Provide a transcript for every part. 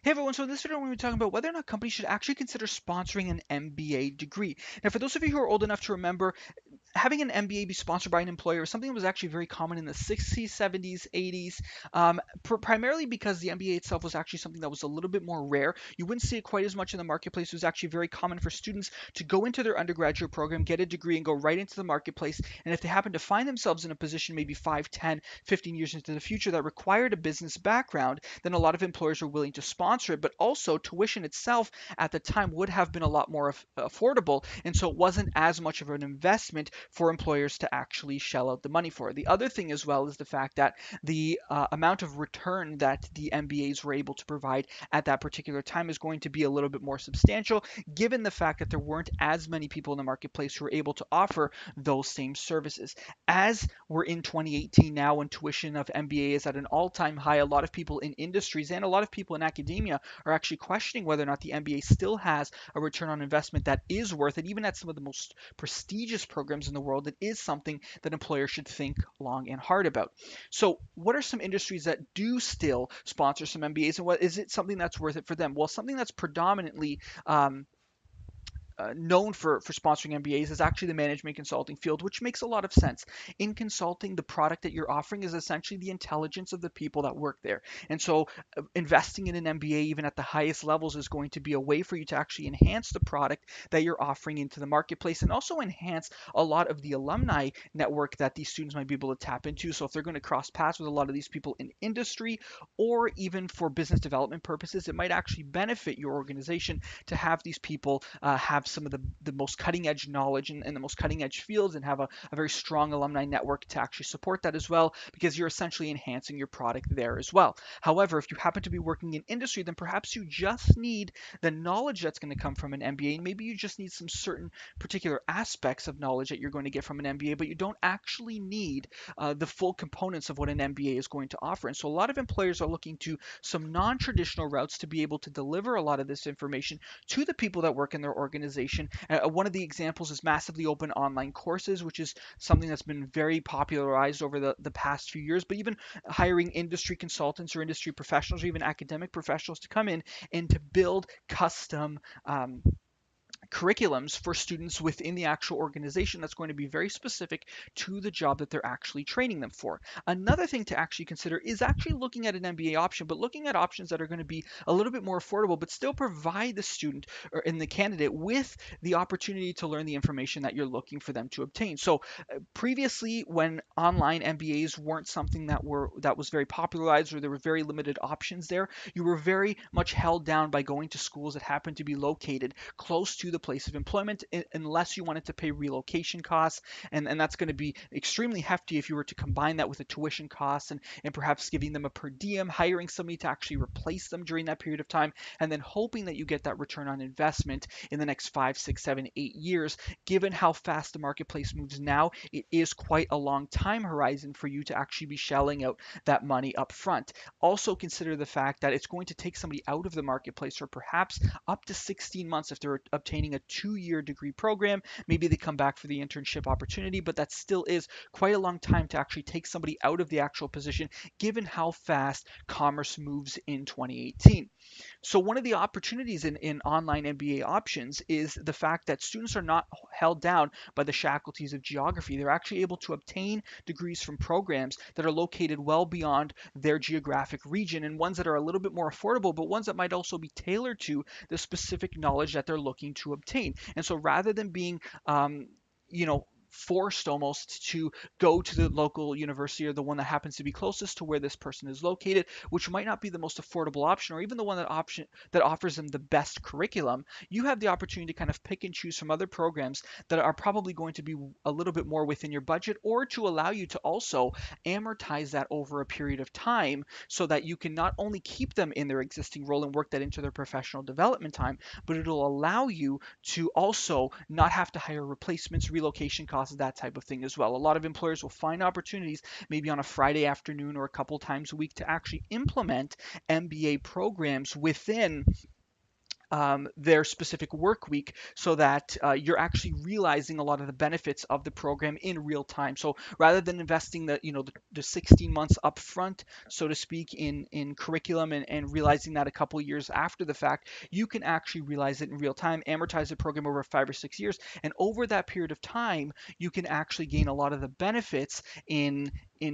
Hey everyone, so in this video we're going to be talking about whether or not companies should actually consider sponsoring an MBA degree. Now, for those of you who are old enough to remember, having an MBA be sponsored by an employer was something that was actually very common in the 60s, 70s, 80s, primarily because the MBA itself was actually something that was a little bit more rare. You wouldn't see it quite as much in the marketplace. It was actually very common for students to go into their undergraduate program, get a degree, and go right into the marketplace. And if they happen to find themselves in a position maybe 5, 10, 15 years into the future that required a business background, then a lot of employers are willing to sponsor it. But also, tuition itself at the time would have been a lot more affordable. And so it wasn't as much of an investment for employers to actually shell out the money for. The other thing as well is the fact that the amount of return that the MBAs were able to provide at that particular time is going to be a little bit more substantial, given the fact that there weren't as many people in the marketplace who were able to offer those same services. As we're in 2018 now, when tuition of MBA is at an all-time high, a lot of people in industries and a lot of people in academia are actually questioning whether or not the MBA still has a return on investment that is worth it. Even at some of the most prestigious programs in the world, it is something that employers should think long and hard about. So, what are some industries that do still sponsor some MBAs, and what is it something that's worth it for them? Well, something that's predominantly known for sponsoring MBAs is actually the management consulting field, which makes a lot of sense. In consulting, the product that you're offering is essentially the intelligence of the people that work there. And so investing in an MBA, even at the highest levels, is going to be a way for you to actually enhance the product that you're offering into the marketplace and also enhance a lot of the alumni network that these students might be able to tap into. So if they're going to cross paths with a lot of these people in industry or even for business development purposes, it might actually benefit your organization to have these people have some of the most cutting edge knowledge and the most cutting edge fields and have a very strong alumni network to actually support that as well, because you're essentially enhancing your product there as well. However, if you happen to be working in industry, then perhaps you just need the knowledge that's going to come from an MBA, and maybe you just need some certain particular aspects of knowledge that you're going to get from an MBA, but you don't actually need the full components of what an MBA is going to offer. And so a lot of employers are looking to some non-traditional routes to be able to deliver a lot of this information to the people that work in their organization. One of the examples is massively open online courses, which is something that's been very popularized over the past few years, but even hiring industry consultants or industry professionals or even academic professionals to come in and to build custom curriculums for students within the actual organization that's going to be very specific to the job that they're actually training them for. Another thing to actually consider is actually looking at an MBA option, but looking at options that are going to be a little bit more affordable, but still provide the student or in the candidate with the opportunity to learn the information that you're looking for them to obtain. So previously, when online MBAs weren't something that was very popularized or there were very limited options there, you were very much held down by going to schools that happened to be located close to the place of employment, unless you wanted to pay relocation costs. And that's going to be extremely hefty if you were to combine that with the tuition costs and perhaps giving them a per diem, hiring somebody to actually replace them during that period of time, and then hoping that you get that return on investment in the next 5, 6, 7, 8 years. Given how fast the marketplace moves now, it is quite a long time horizon for you to actually be shelling out that money up front. Also consider the fact that it's going to take somebody out of the marketplace for perhaps up to 16 months if they're obtaining a 2-year degree program. Maybe they come back for the internship opportunity, but that still is quite a long time to actually take somebody out of the actual position, given how fast commerce moves in 2018. So one of the opportunities in online MBA options is the fact that students are not held down by the shackles of geography. They're actually able to obtain degrees from programs that are located well beyond their geographic region, and ones that are a little bit more affordable, but ones that might also be tailored to the specific knowledge that they're looking to obtain. And so rather than being you know, forced almost to go to the local university or the one that happens to be closest to where this person is located, which might not be the most affordable option or even the one that offers them the best curriculum, you have the opportunity to kind of pick and choose from other programs that are probably going to be a little bit more within your budget, or to allow you to also amortize that over a period of time so that you can not only keep them in their existing role and work that into their professional development time, but it'll allow you to also not have to hire replacements, relocation costs, that type of thing as well. A lot of employers will find opportunities maybe on a Friday afternoon or a couple times a week to actually implement MBA programs within their specific work week so that you're actually realizing a lot of the benefits of the program in real time. So rather than investing the 16 months up front, so to speak, in curriculum and realizing that a couple years after the fact, you can actually realize it in real time, amortize the program over 5 or 6 years, and over that period of time, you can actually gain a lot of the benefits in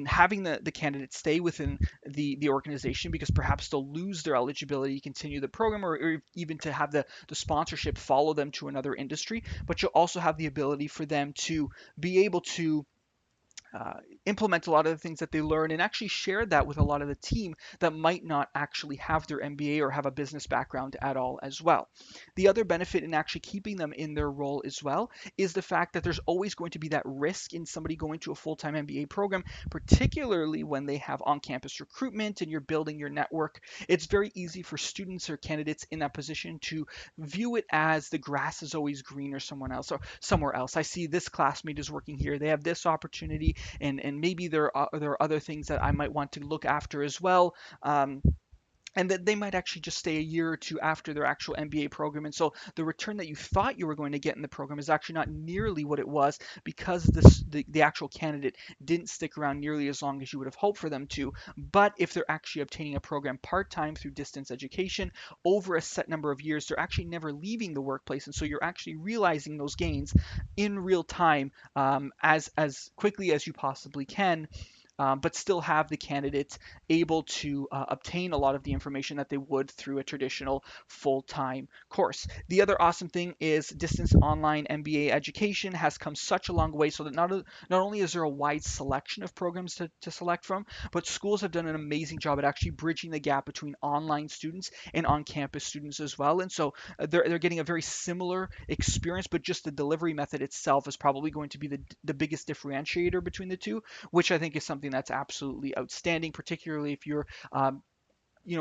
having the candidate stay within the organization because perhaps they'll lose their eligibility to continue the program or even to have the sponsorship follow them to another industry. But you'll also have the ability for them to be able to uh, implement a lot of the things that they learn and actually share that with a lot of the team that might not actually have their MBA or have a business background at all as well. The other benefit in actually keeping them in their role as well is the fact that there's always going to be that risk in somebody going to a full-time MBA program, particularly when they have on-campus recruitment and you're building your network. It's very easy for students or candidates in that position to view it as the grass is always greener someone else or somewhere else. I see this classmate is working here. They have this opportunity and maybe there are other things that I might want to look after as well. And that they might actually just stay a year or two after their actual MBA program. And so the return that you thought you were going to get in the program is actually not nearly what it was because the actual candidate didn't stick around nearly as long as you would have hoped for them to. But if they're actually obtaining a program part-time through distance education over a set number of years, they're actually never leaving the workplace. And so you're actually realizing those gains in real time as quickly as you possibly can, but still have the candidates able to obtain a lot of the information that they would through a traditional full-time course. The other awesome thing is distance online MBA education has come such a long way so that not only is there a wide selection of programs to select from, but schools have done an amazing job at actually bridging the gap between online students and on-campus students as well. And so they're getting a very similar experience, but just the delivery method itself is probably going to be the biggest differentiator between the two, which I think is something that's absolutely outstanding, particularly if you're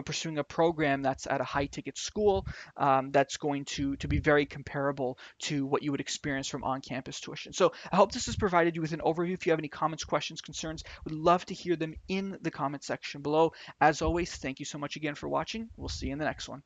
pursuing a program that's at a high ticket school that's going to be very comparable to what you would experience from on-campus tuition. So I hope this has provided you with an overview. If you have any comments, questions, concerns, would love to hear them in the comment section below. As always, thank you so much again for watching. We'll see you in the next one.